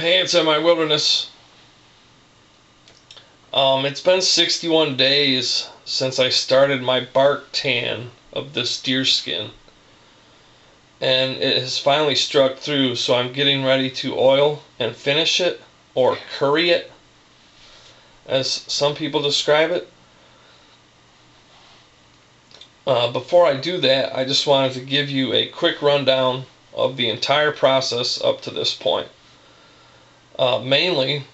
Hey, it's MiWilderness. It's been 61 days since I started my bark tan of this deer skin, and it has finally struck through, so I'm getting ready to oil and finish it, or curry it, as some people describe it. Before I do that, I just wanted to give you a quick rundown of the entire process up to this point. Mainly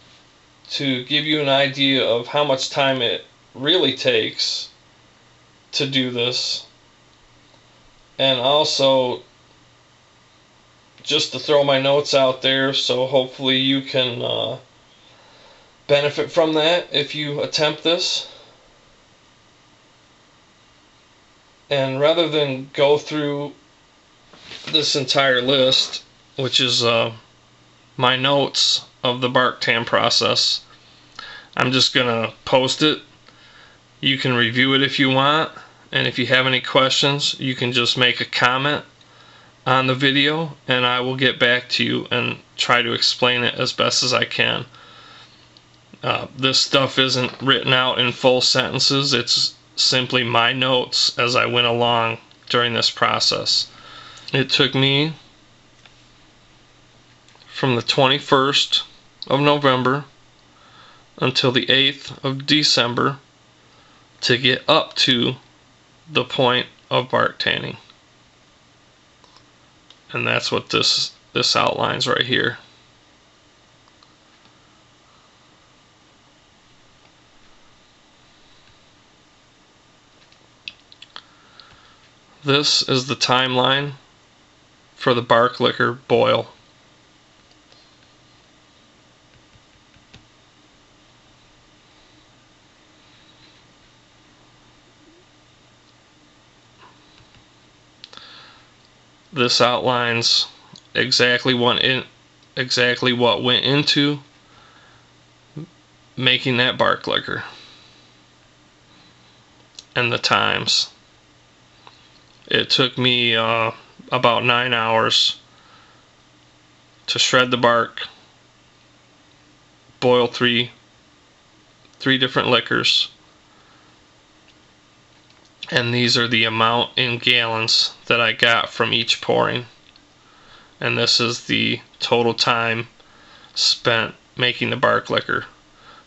to give you an idea of how much time it really takes to do this, and also just to throw my notes out there, so hopefully you can benefit from that if you attempt this. And rather than go through this entire list, which is my notes of the bark tan process, I'm just gonna post it. You can review it if you want, and if you have any questions, you can just make a comment on the video and I will get back to you and try to explain it as best as I can. This stuff isn't written out in full sentences, it's simply my notes as I went along during this process. It took me from the 21st of November until the 8th of December to get up to the point of bark tanning. And that's what this outlines right here. This is the timeline for the bark liquor boil. This outlines exactly what went into making that bark liquor and the times. It took me about 9 hours to shred the bark, boil three different liquors, and these are the amount in gallons that I got from each pouring. And this is the total time spent making the bark liquor.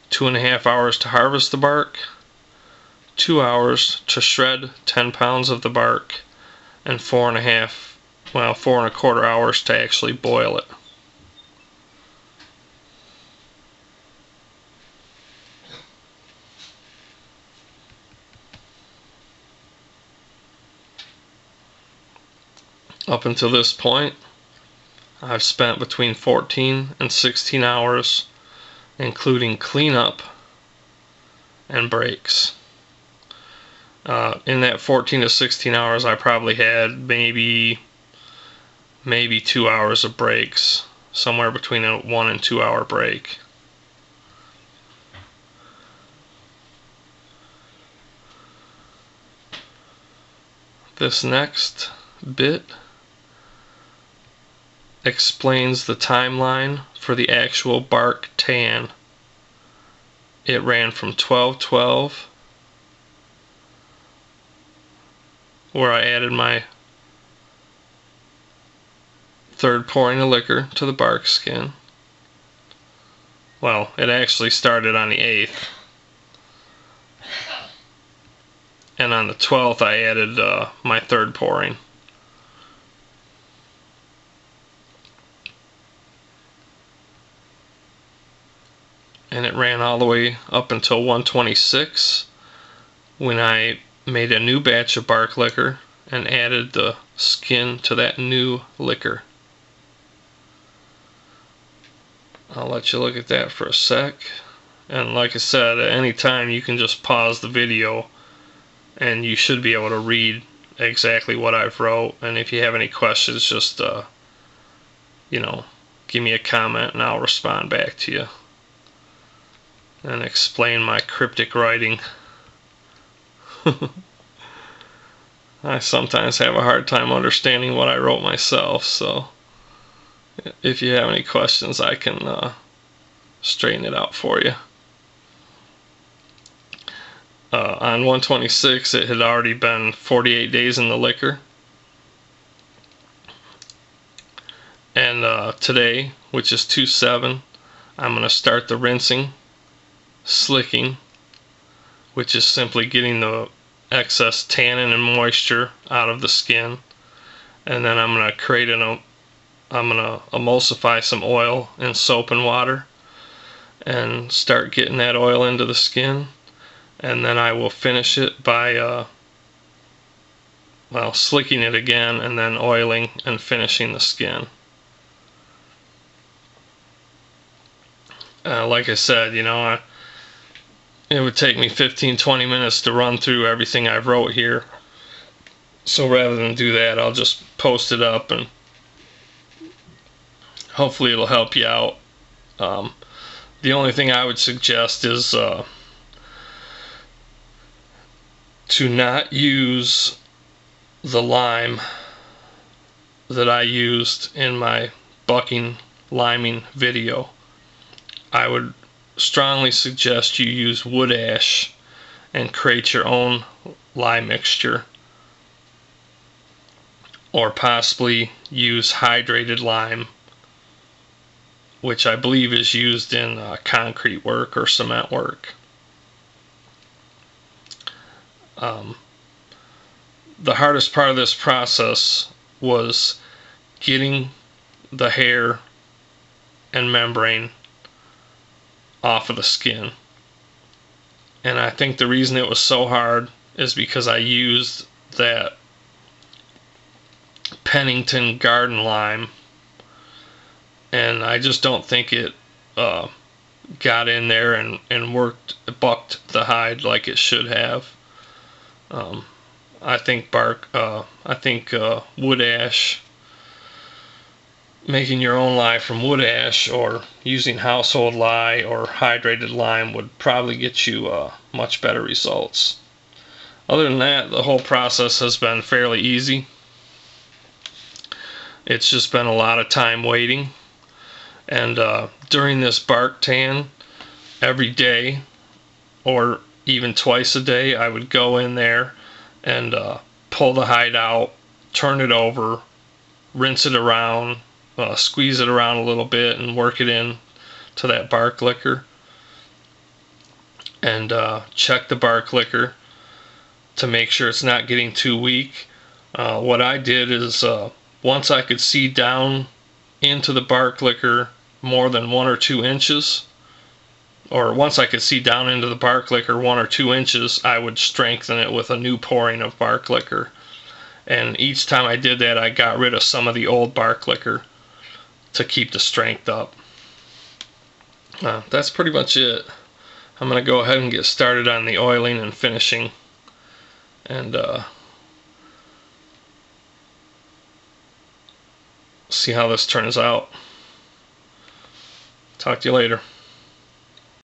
2.5 hours to harvest the bark, 2 hours to shred 10 pounds of the bark, and 4.25 hours to actually boil it. Up until this point, I've spent between 14 and 16 hours, including cleanup and breaks. In that 14 to 16 hours, I probably had maybe 2 hours of breaks, somewhere between a 1 and 2 hour break. This next bit explains the timeline for the actual bark tan. It ran from 12/12, where I added my third pouring of liquor to the bark skin. Well, it actually started on the 8th, and on the 12th I added my third pouring. And it ran all the way up until 126, when I made a new batch of bark liquor and added the skin to that new liquor. I'll let you look at that for a sec. And like I said, at any time you can just pause the video and you should be able to read exactly what I've wrote. And if you have any questions, just give me a comment and I'll respond back to you and explain my cryptic writing. I sometimes have a hard time understanding what I wrote myself, so If you have any questions, I can straighten it out for you. On 126, it had already been 48 days in the liquor. And today, which is 2/7, I'm going to start the rinsing, slicking, which is simply getting the excess tannin and moisture out of the skin. And then I'm going to emulsify some oil in soap and water and start getting that oil into the skin. And then I will finish it by slicking it again and then oiling and finishing the skin. Like I said, it would take me 15-20 minutes to run through everything I wrote here. So rather than do that, I'll just post it up and hopefully it'll help you out. The only thing I would suggest is to not use the lime that I used in my bucking liming video. I would strongly suggest you use wood ash and create your own lime mixture, or possibly use hydrated lime, which I believe is used in concrete work or cement work. The hardest part of this process was getting the hair and membrane off of the skin. And I think the reason it was so hard is because I used that Pennington garden lime, and I just don't think it got in there and bucked the hide like it should have. I think wood ash, making your own lye from wood ash or using household lye or hydrated lime would probably get you much better results. Other than that, the whole process has been fairly easy. It's just been a lot of time waiting. And during this bark tan, every day or even twice a day, I would go in there and pull the hide out, turn it over, rinse it around, squeeze it around a little bit and work it in to that bark liquor, and check the bark liquor to make sure it's not getting too weak. What I did is once I could see down into the bark liquor more than 1 or 2 inches, or once I could see down into the bark liquor 1 or 2 inches, I would strengthen it with a new pouring of bark liquor. And each time I did that, I got rid of some of the old bark liquor to keep the strength up. That's pretty much it. I'm going to go ahead and get started on the oiling and finishing, and see how this turns out. Talk to you later.